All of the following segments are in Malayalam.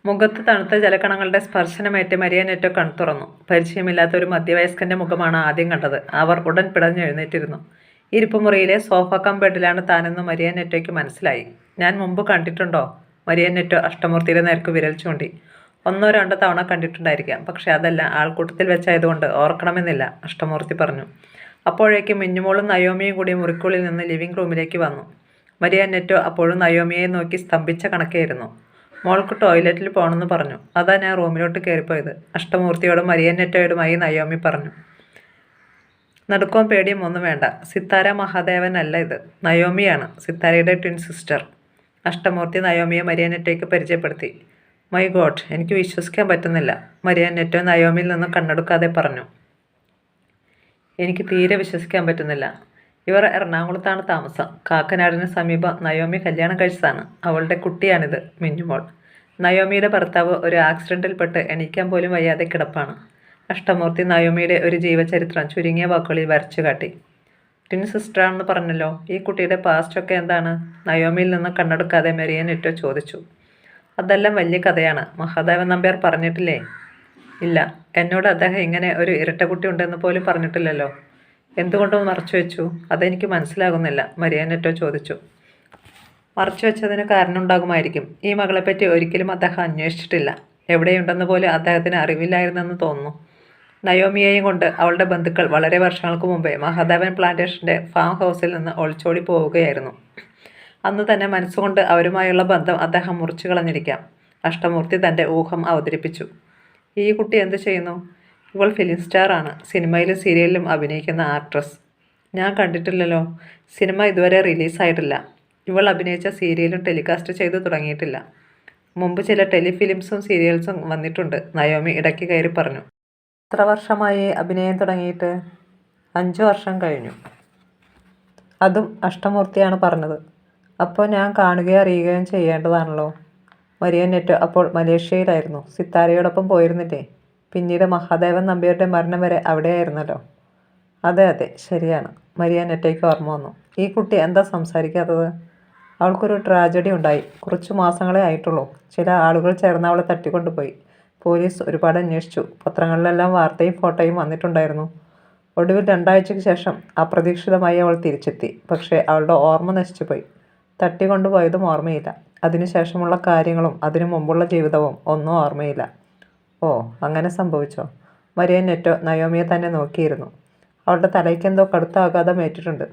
മുഖത്ത് തണുത്ത ജലകണങ്ങളുടെ സ്പർശനമേറ്റ് മരിയ നെറ്റോ കൺതുറന്നു. പരിചയമില്ലാത്ത ഒരു മധ്യവയസ്കന്റെ മുഖമാണ് ആദ്യം കണ്ടത്. അവർ ഉടൻ പിടഞ്ഞെഴുന്നേറ്റിരുന്നു. ഇരിപ്പുമുറിയിലെ സോഫ കം ബെഡിലാണ് താനെന്ന് മരിയ നെറ്റോയ്ക്ക് മനസ്സിലായി. ഞാൻ മുമ്പ് കണ്ടിട്ടുണ്ടോ? മരിയ നെറ്റോ അഷ്ടമൂർത്തിയുടെ നേർക്ക് വിരൽ ചൂണ്ടി. ഒന്നോ രണ്ടോ തവണ കണ്ടിട്ടുണ്ടായിരിക്കാം, പക്ഷെ അതല്ല ആൾക്കൂട്ടത്തിൽ വെച്ചായതുകൊണ്ട് ഓർക്കണമെന്നില്ല, അഷ്ടമൂർത്തി പറഞ്ഞു. അപ്പോഴേക്കും മിഞ്ഞുമോളും നയോമിയും കൂടി മുറിക്കുള്ളിൽ നിന്ന് ലിവിംഗ് റൂമിലേക്ക് വന്നു. മരിയ നെറ്റോ അപ്പോഴും നയോമിയെ നോക്കി സ്തംഭിച്ച കണക്കെയായിരുന്നു. മോൾക്ക് ടോയ്ലറ്റിൽ പോകണമെന്ന് പറഞ്ഞു. അതാ ഞാൻ റൂമിലോട്ട് കയറിപ്പോയത്, അഷ്ടമൂർത്തിയോടും മരിയ നെറ്റോയോടുമായി നയോമി പറഞ്ഞു. നടുക്കവും പേടിയും ഒന്നും വേണ്ട. സിത്താര മഹാദേവൻ അല്ല ഇത്, നയോമിയാണ്, സിത്താരയുടെ ട്വിൻ സിസ്റ്റർ. അഷ്ടമൂർത്തി നയോമിയെ മരിയ നെറ്റോയ്ക്ക് പരിചയപ്പെടുത്തി. മൈ ഗോഡ്, എനിക്ക് വിശ്വസിക്കാൻ പറ്റുന്നില്ല, മരിയ നെറ്റോ നയോമിയിൽ നിന്ന് കണ്ണെടുക്കാതെ പറഞ്ഞു. എനിക്ക് തീരെ വിശ്വസിക്കാൻ പറ്റുന്നില്ല. ഇവർ എറണാകുളത്താണ് താമസം. കാക്കനാടിന് സമീപം നയോമി കല്യാണം കഴിച്ചതാണ്. അവളുടെ കുട്ടിയാണിത്, മിന്നുമോൾ. നയോമിയുടെ ഭർത്താവ് ഒരു ആക്സിഡൻറ്റിൽപ്പെട്ട് എണീക്കാൻ പോലും വയ്യാതെ കിടപ്പാണ്. അഷ്ടമൂർത്തി നയോമിയുടെ ഒരു ജീവചരിത്രം ചുരുങ്ങിയ വാക്കുകളിൽ വരച്ചു കാട്ടി. ട്വിൻ സിസ്റ്ററാണെന്ന് പറഞ്ഞല്ലോ, ഈ കുട്ടിയുടെ പാസ്റ്റൊക്കെ എന്താണ്? നയോമിയിൽ നിന്ന് കണ്ണെടുക്കാതെ മരിയ നെറ്റോ ചോദിച്ചു. അതെല്ലാം വലിയ കഥയാണ്, മഹാദേവൻ നമ്പ്യാർ പറഞ്ഞിട്ടില്ലേ? ഇല്ല, എന്നോട് അദ്ദേഹം ഇങ്ങനെ ഒരു ഇരട്ടക്കുട്ടി ഉണ്ടെന്ന് പോലും പറഞ്ഞിട്ടില്ലല്ലോ. എന്തുകൊണ്ടോ മറച്ചു വെച്ചു? അതെനിക്ക് മനസ്സിലാകുന്നില്ല, മരിയ നെറ്റോ ചോദിച്ചു. മറച്ചു വെച്ചതിന് കാരണമുണ്ടാകുമായിരിക്കും. ഈ മകളെപ്പറ്റി ഒരിക്കലും അദ്ദേഹം അന്വേഷിച്ചിട്ടില്ല. എവിടെയുണ്ടെന്ന് പോലും അദ്ദേഹത്തിന് അറിവില്ലായിരുന്നെന്ന് തോന്നുന്നു. നയോമിയെയും കൊണ്ട് അവളുടെ ബന്ധുക്കൾ വളരെ വർഷങ്ങൾക്ക് മുമ്പേ മഹാദേവൻ പ്ലാന്റേഷൻ്റെ ഫാം ഹൗസിൽ നിന്ന് ഒളിച്ചോടി പോവുകയായിരുന്നു. അന്ന് തന്നെ മനസ്സുകൊണ്ട് അവരുമായുള്ള ബന്ധം അദ്ദേഹം മുറിച്ചു കളഞ്ഞിരിക്കാം. അഷ്ടമൂർത്തി തൻ്റെ ഊഹം അവതരിപ്പിച്ചു. ഈ കുട്ടി എന്ത് ചെയ്യുന്നു? ഇവൾ ഫിലിം സ്റ്റാറാണ്, സിനിമയിലും സീരിയലിലും അഭിനയിക്കുന്ന ആക്ട്രസ്. ഞാൻ കണ്ടിട്ടില്ലല്ലോ. സിനിമ ഇതുവരെ റിലീസായിട്ടില്ല. ഇവൾ അഭിനയിച്ച സീരിയലും ടെലികാസ്റ്റ് ചെയ്തു തുടങ്ങിയിട്ടില്ല. മുമ്പ് ചില ടെലിഫിലിംസും സീരിയൽസും വന്നിട്ടുണ്ട്, നയോമി ഇടയ്ക്ക് കയറി പറഞ്ഞു. എത്ര വർഷമായി അഭിനയം തുടങ്ങിയിട്ട്? 5 വർഷം കഴിഞ്ഞു. അതും അഷ്ടമൂർത്തിയാണ് പറഞ്ഞത്. അപ്പോൾ ഞാൻ കാണുകയും അറിയുകയും ചെയ്യേണ്ടതാണല്ലോ. മരിയ നെറ്റോ അപ്പോൾ മലേഷ്യയിലായിരുന്നു. സിത്താരയോടൊപ്പം പോയിരുന്നില്ലേ? പിന്നീട് മഹാദേവൻ നമ്പ്യാരുടെ മരണം വരെ അവിടെയായിരുന്നല്ലോ. അതെ അതെ, ശരിയാണ്, മരിയ നെറ്റോയ്ക്ക് ഓർമ്മ വന്നു. ഈ കുട്ടി എന്താ സംസാരിക്കാത്തത്? അവൾക്കൊരു ട്രാജഡി ഉണ്ടായി. കുറച്ചു മാസങ്ങളെ ആയിട്ടുള്ളൂ. ചില ആളുകൾ ചേർന്ന് അവളെ തട്ടിക്കൊണ്ടുപോയി. പോലീസ് ഒരുപാട് അന്വേഷിച്ചു. പത്രങ്ങളിലെല്ലാം വാർത്തയും ഫോട്ടോയും വന്നിട്ടുണ്ടായിരുന്നു. ഒടുവിൽ 2 ആഴ്ചയ്ക്ക് ശേഷം അപ്രതീക്ഷിതമായി അവൾ തിരിച്ചെത്തി. പക്ഷേ അവളുടെ ഓർമ്മ നശിച്ചുപോയി. തട്ടിക്കൊണ്ടുപോയതും ഓർമ്മയില്ല. അതിനുശേഷമുള്ള കാര്യങ്ങളും അതിനു മുമ്പുള്ള ജീവിതവും ഒന്നും ഓർമ്മയില്ല. ഓ, അങ്ങനെ സംഭവിച്ചോ? മരിയ നെറ്റോ നയോമിയെ തന്നെ നോക്കിയിരുന്നു. അവളുടെ തലയ്ക്കെന്തോ കടുത്ത ആഘാതം ഏറ്റിട്ടുണ്ട്.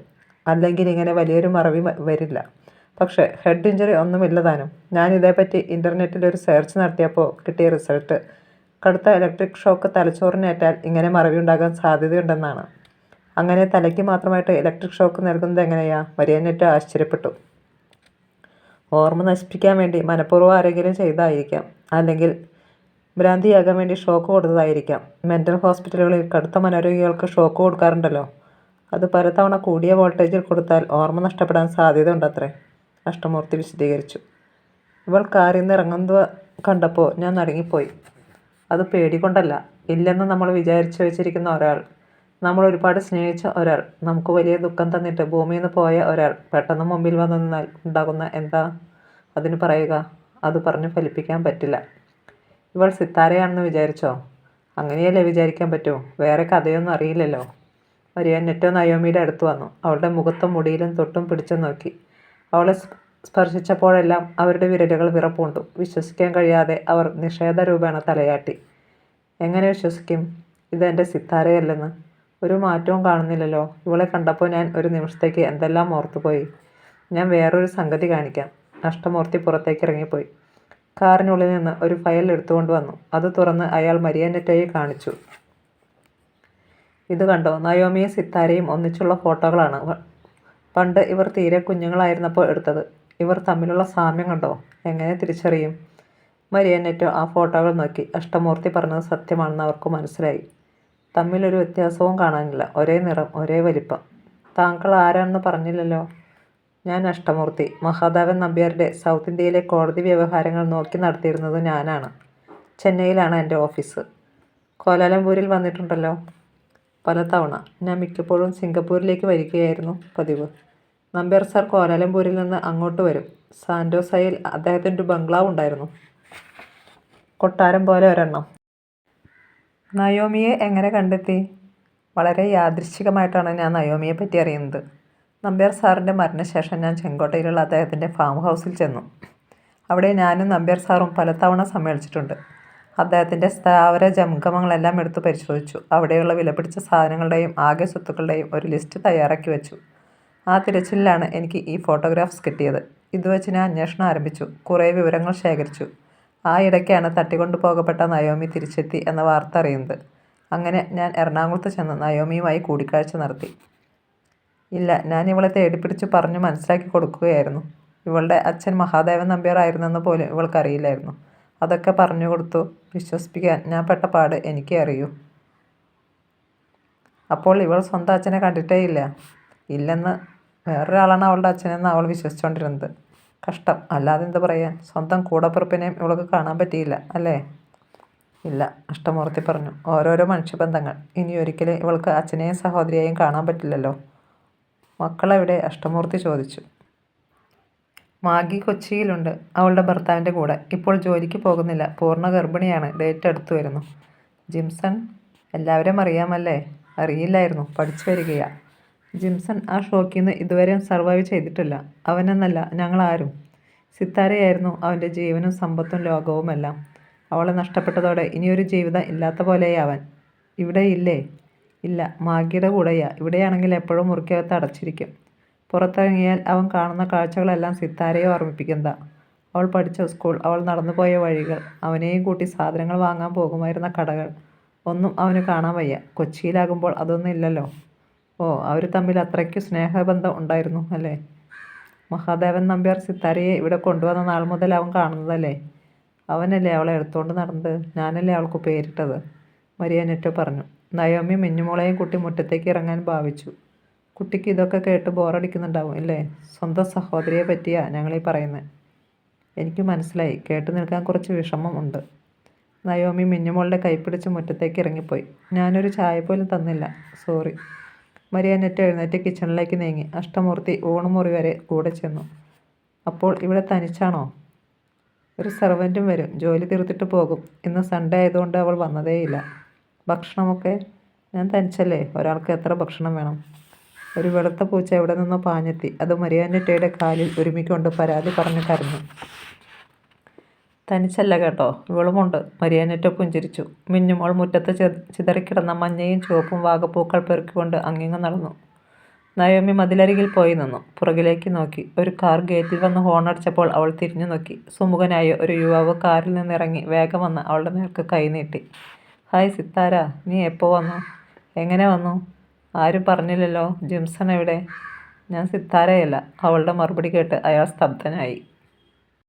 അല്ലെങ്കിൽ ഇങ്ങനെ വലിയൊരു മറവി വരില്ല. പക്ഷേ ഹെഡ് ഇഞ്ചറി ഒന്നുമില്ല താനും. ഞാൻ ഇതേപ്പറ്റി ഇൻ്റർനെറ്റിൽ ഒരു സെർച്ച് നടത്തിയപ്പോൾ കിട്ടിയ റിസൾട്ട് കടുത്ത ഇലക്ട്രിക് ഷോക്ക് തലച്ചോറിനേറ്റാൽ ഇങ്ങനെ മറവി ഉണ്ടാകാൻ സാധ്യതയുണ്ടെന്നാണ്. അങ്ങനെ തലയ്ക്ക് മാത്രമായിട്ട് ഇലക്ട്രിക് ഷോക്ക് നൽകുന്നത് എങ്ങനെയാ? മരിയ നെറ്റോ ആശ്ചര്യപ്പെട്ടു. ഓർമ്മ നശിപ്പിക്കാൻ വേണ്ടി മനഃപൂർവ്വം ആരെങ്കിലും ചെയ്തതായിരിക്കാം. അല്ലെങ്കിൽ ഭ്രാന്തിയാകാൻ വേണ്ടി ഷോക്ക് കൊടുത്തതായിരിക്കാം. മെൻ്റൽ ഹോസ്പിറ്റലുകളിൽ കടുത്ത മനോരോഗികൾക്ക് ഷോക്ക് കൊടുക്കാറുണ്ടല്ലോ. അത് പലതവണ കൂടിയ വോൾട്ടേജിൽ കൊടുത്താൽ ഓർമ്മ നഷ്ടപ്പെടാൻ സാധ്യതയുണ്ടത്രേ, അഷ്ടമൂർത്തി വിശദീകരിച്ചു. ഇവൾ കാറിൽ നിന്ന് ഇറങ്ങുന്നത് കണ്ടപ്പോൾ ഞാൻ നടുങ്ങിപ്പോയി. അത് പേടികൊണ്ടല്ല, ഇല്ലെന്ന് നമ്മൾ വിചാരിച്ചു വെച്ചിരിക്കുന്ന ഒരാൾ, നമ്മൾ ഒരുപാട് സ്നേഹിച്ച ഒരാൾ, നമുക്ക് വലിയ ദുഃഖം തന്നിട്ട് ഭൂമിയിൽ നിന്ന് പോയ ഒരാൾ പെട്ടെന്ന് മുമ്പിൽ വന്നു നിന്നാൽ ഉണ്ടാകുന്ന എന്താ അതിന് പറയുക? അത് പറഞ്ഞ് ഫലിപ്പിക്കാൻ പറ്റില്ല. ഇവൾ സിത്താരയാണെന്ന് വിചാരിച്ചോ? അങ്ങനെയല്ലേ വിചാരിക്കാൻ പറ്റൂ. വേറെ കഥയൊന്നും അറിയില്ലല്ലോ. മരിയ നെറ്റോ നയോമിയുടെ അടുത്ത് വന്നു. അവളുടെ മുഖത്തും മുടിയിലും തൊട്ടും പിടിച്ചു നോക്കി. അവളെ സ്പർശിച്ചപ്പോഴെല്ലാം അവരുടെ വിരലുകൾ വിറപ്പൂണ്ടു. വിശ്വസിക്കാൻ കഴിയാതെ അവർ നിഷേധരൂപേണ തലയാട്ടി. എങ്ങനെ വിശ്വസിക്കും ഇതെൻ്റെ സിത്താരയല്ലെന്ന്? ഒരു മാറ്റവും കാണുന്നില്ലല്ലോ. ഇവളെ കണ്ടപ്പോൾ ഞാൻ ഒരു നിമിഷത്തേക്ക് എന്തെല്ലാം ഓർത്തുപോയി. ഞാൻ വേറൊരു സംഗതി കാണിക്കാം. അഷ്ടമൂർത്തി പുറത്തേക്ക് ഇറങ്ങിപ്പോയി. കാറിനുള്ളിൽ നിന്ന് ഒരു ഫയൽ എടുത്തുകൊണ്ട് വന്നു. അത് തുറന്ന് അയാൾ മരിയ നെറ്റോയെ കാണിച്ചു. ഇത് കണ്ടോ, നയോമിയും സിത്താരയും ഒന്നിച്ചുള്ള ഫോട്ടോകളാണ്. പണ്ട് ഇവർ തീരെ കുഞ്ഞുങ്ങളായിരുന്നപ്പോൾ എടുത്തത്. ഇവർ തമ്മിലുള്ള സാമ്യം കണ്ടോ? എങ്ങനെ തിരിച്ചറിയും? മരിയ നെറ്റോ ആ ഫോട്ടോകൾ നോക്കി. അഷ്ടമൂർത്തി പറഞ്ഞത് സത്യമാണെന്ന് അവർക്ക് മനസ്സിലായി. തമ്മിലൊരു വ്യത്യാസവും കാണാനില്ല. ഒരേ നിറം, ഒരേ വലിപ്പം. താങ്കൾ ആരാണെന്ന് പറഞ്ഞില്ലല്ലോ. ഞാൻ അഷ്ടമൂർത്തി. മഹാദേവൻ നമ്പ്യാരുടെ സൗത്ത് ഇന്ത്യയിലെ കോടതി വ്യവഹാരങ്ങൾ നോക്കി നടത്തിയിരുന്നത് ഞാനാണ്. ചെന്നൈയിലാണ് എൻ്റെ ഓഫീസ്. കോലാലംപൂരിൽ വന്നിട്ടുണ്ടല്ലോ. പലതവണ. ഞാൻ മിക്കപ്പോഴും സിംഗപ്പൂരിലേക്ക് വരികയായിരുന്നു പതിവ്. നമ്പ്യാർ സാർ കോലാലംപൂരിൽ നിന്ന് അങ്ങോട്ട് വരും. സാൻറ്റോസയിൽ അദ്ദേഹത്തിൻ്റെ ഒരു ബംഗ്ലാവ് ഉണ്ടായിരുന്നു. കൊട്ടാരം പോലെ ഒരെണ്ണം. നയോമിയെ എങ്ങനെ കണ്ടെത്തി? വളരെ യാദൃച്ഛികമായിട്ടാണ് ഞാൻ നയോമിയെ പറ്റി അറിയുന്നത്. നമ്പ്യാർ സാറിൻ്റെ മരണശേഷം ഞാൻ ചെങ്കോട്ടയിലുള്ള അദ്ദേഹത്തിൻ്റെ ഫാം ഹൗസിൽ ചെന്നു. അവിടെ ഞാനും നമ്പ്യാർ സാറും പലതവണ സമ്മേളിച്ചിട്ടുണ്ട്. അദ്ദേഹത്തിൻ്റെ സ്ഥാവര ജംഗമങ്ങളെല്ലാം എടുത്തു പരിശോധിച്ചു. അവിടെയുള്ള വിലപിടിച്ച സാധനങ്ങളുടെയും ആകെ സ്വത്തുക്കളുടെയും ഒരു ലിസ്റ്റ് തയ്യാറാക്കി വെച്ചു. ആ തിരച്ചിലിലാണ് എനിക്ക് ഈ ഫോട്ടോഗ്രാഫ്സ് കിട്ടിയത്. ഇതുവച്ച് ഞാൻ അന്വേഷണം ആരംഭിച്ചു. കുറേ വിവരങ്ങൾ ശേഖരിച്ചു. ആ ഇടയ്ക്കാണ് തട്ടിക്കൊണ്ടു പോകപ്പെട്ട നയോമി തിരിച്ചെത്തി എന്ന വാർത്ത അറിയുന്നത്. അങ്ങനെ ഞാൻ എറണാകുളത്ത് ചെന്ന് നയോമിയുമായി കൂടിക്കാഴ്ച നടത്തി. ഇല്ല, ഞാൻ ഇവളെ തേടിപ്പിടിച്ച് പറഞ്ഞു മനസ്സിലാക്കി കൊടുക്കുകയായിരുന്നു. ഇവളുടെ അച്ഛൻ മഹാദേവൻ നമ്പ്യാർ ആയിരുന്നെന്ന് പോലും ഇവൾക്കറിയില്ലായിരുന്നു. അതൊക്കെ പറഞ്ഞു കൊടുത്തു വിശ്വസിപ്പിക്കാൻ ഞാൻ പെട്ട പാട് എനിക്കേ അറിയൂ. അപ്പോൾ ഇവൾ സ്വന്തം അച്ഛനെ കണ്ടിട്ടേ ഇല്ല? ഇല്ലെന്ന്. വേറൊരാളാണ് അവളുടെ അച്ഛനെന്ന് അവൾ വിശ്വസിച്ചുകൊണ്ടിരുന്നത്. കഷ്ടം, അല്ലാതെ എന്ത് പറയാൻ. സ്വന്തം കൂടപ്പിറപ്പിനെയും ഇവൾക്ക് കാണാൻ പറ്റിയില്ല അല്ലേ? ഇല്ല, അഷ്ടമൂർത്തി പറഞ്ഞു. ഓരോരോ മനുഷ്യബന്ധങ്ങൾ. ഇനി ഒരിക്കലും ഇവൾക്ക് അച്ഛനെയും സഹോദരിയെയും കാണാൻ പറ്റില്ലല്ലോ. മക്കളെവിടെ? അഷ്ടമൂർത്തി ചോദിച്ചു. മാഗി കൊച്ചിയിലുണ്ട്, അവളുടെ ഭർത്താവിൻ്റെ കൂടെ. ഇപ്പോൾ ജോലിക്ക് പോകുന്നില്ല, പൂർണ്ണ ഗർഭിണിയാണ്. ഡേറ്റ് അടുത്തു വരുന്നു. ജിംസൺ? എല്ലാവരും അറിയാമല്ലേ? അറിയില്ലായിരുന്നു, പഠിച്ചു വരികയാ. ജിംസൺ ആ ഷോക്കിൽ നിന്ന് ഇതുവരെയും സർവൈവ് ചെയ്തിട്ടില്ല. അവനെന്നല്ല, ഞങ്ങളാരും. സിത്താരയായിരുന്നു അവൻ്റെ ജീവനും സമ്പത്തും ലോകവുമെല്ലാം. അവളെ നഷ്ടപ്പെട്ടതോടെ ഇനിയൊരു ജീവിതം ഇല്ലാത്ത പോലെയാവൻ. ഇവിടെ ഇല്ലേ? ഇല്ല, മാഗിയുടെ കൂടെയാ. ഇവിടെയാണെങ്കിൽ എപ്പോഴും മുറിക്കകത്ത് അടച്ചിരിക്കും. പുറത്തിറങ്ങിയാൽ അവൻ കാണുന്ന കാഴ്ചകളെല്ലാം സിത്താരയെ ഓർമ്മിപ്പിക്കുന്നതാ. അവൾ പഠിച്ച സ്കൂൾ, അവൾ നടന്നുപോയ വഴികൾ, അവനെയും കൂട്ടി സാധനങ്ങൾ വാങ്ങാൻ പോകുമായിരുന്ന കടകൾ, ഒന്നും അവന് കാണാൻ വയ്യ. കൊച്ചിയിലാകുമ്പോൾ അതൊന്നും ഇല്ലല്ലോ. ഓ, അവർ തമ്മിൽ അത്രയ്ക്ക് സ്നേഹബന്ധം ഉണ്ടായിരുന്നു അല്ലേ? മഹാദേവൻ നമ്പ്യാർ സിത്താരയെ ഇവിടെ കൊണ്ടുവന്ന നാൾ മുതൽ അവൻ കാണുന്നതല്ലേ. അവനല്ലേ അവളെ എടുത്തുകൊണ്ട് നടന്നത്. ഞാനല്ലേ അവൾക്ക് പേരിട്ടത്. മരിയാനെറ്റോ പറഞ്ഞു. നയോമി മിന്നുമോളെയും കുട്ടി മുറ്റത്തേക്ക് ഇറങ്ങാൻ ഭാവിച്ചു. കുട്ടിക്ക് ഇതൊക്കെ കേട്ട് ബോറടിക്കുന്നുണ്ടാവും ഇല്ലേ? സ്വന്തം സഹോദരിയെ പറ്റിയാ ഞങ്ങളീ പറയുന്നത്. എനിക്ക് മനസ്സിലായി. കേട്ടു നിൽക്കാൻ കുറച്ച് വിഷമം ഉണ്ട്. നയോമി മിന്നുമോളുടെ കൈപ്പിടിച്ച് മുറ്റത്തേക്ക് ഇറങ്ങിപ്പോയി. ഞാനൊരു ചായ പോലും തന്നില്ല. സോറി. മരിയാനെറ്റോ എഴുന്നേറ്റ് കിച്ചണിലേക്ക് നീങ്ങി. അഷ്ടമൂർത്തി ഊണുമുറി വരെ കൂടെ ചെന്നു. അപ്പോൾ ഇവിടെ തനിച്ചാണോ? ഒരു സെർവൻറ്റും വരും, ജോലി തീർത്തിട്ട് പോകും. ഇന്ന് സൺഡേ ആയതുകൊണ്ട് അവൾ വന്നതേയില്ല. ഭക്ഷണമൊക്കെ? ഞാൻ തനിച്ചല്ലേ, ഒരാൾക്ക് എത്ര ഭക്ഷണം വേണം? ഒരു വെളുത്ത പൂച്ച എവിടെ നിന്നോ പാഞ്ഞെത്തി. അത് മരിയാനെറ്റോയുടെ കാലിൽ ഉരുമിക്കൊണ്ട് പരാതി പറഞ്ഞു കരഞ്ഞു. തനിച്ചല്ല കേട്ടോ, ഇവളുമുണ്ട്. മരിയാനെറ്റോ പുഞ്ചിരിച്ചു. മിന്നുമോൾ മുറ്റത്ത് ചിതറിക്കിടന്ന മഞ്ഞയും ചുവപ്പും വാഗപ്പൂക്കൾ പെറുക്കിക്കൊണ്ട് അങ്ങിങ്ങ് നടന്നു. നയോമി മതിലരികിൽ പോയി നിന്നു. പുറകിലേക്ക് നോക്കി. ഒരു കാർ ഗേറ്റിൽ വന്ന് ഹോണടിച്ചപ്പോൾ അവൾ തിരിഞ്ഞു നോക്കി. സുമുഖനായ ഒരു യുവാവ് കാറിൽ നിന്നിറങ്ങി വേഗം വന്ന് അവളുടെ നേർക്ക് കൈ നീട്ടി. ഹായ് സിത്താര, നീ എപ്പോൾ വന്നു? എങ്ങനെ വന്നു? ആരും പറഞ്ഞില്ലല്ലോ. ജിംസൺ എവിടെ? ഞാൻ സിത്താരയല്ല. അവളുടെ മറുപടി കേട്ട് അയാൾ സ്തബ്ധനായി.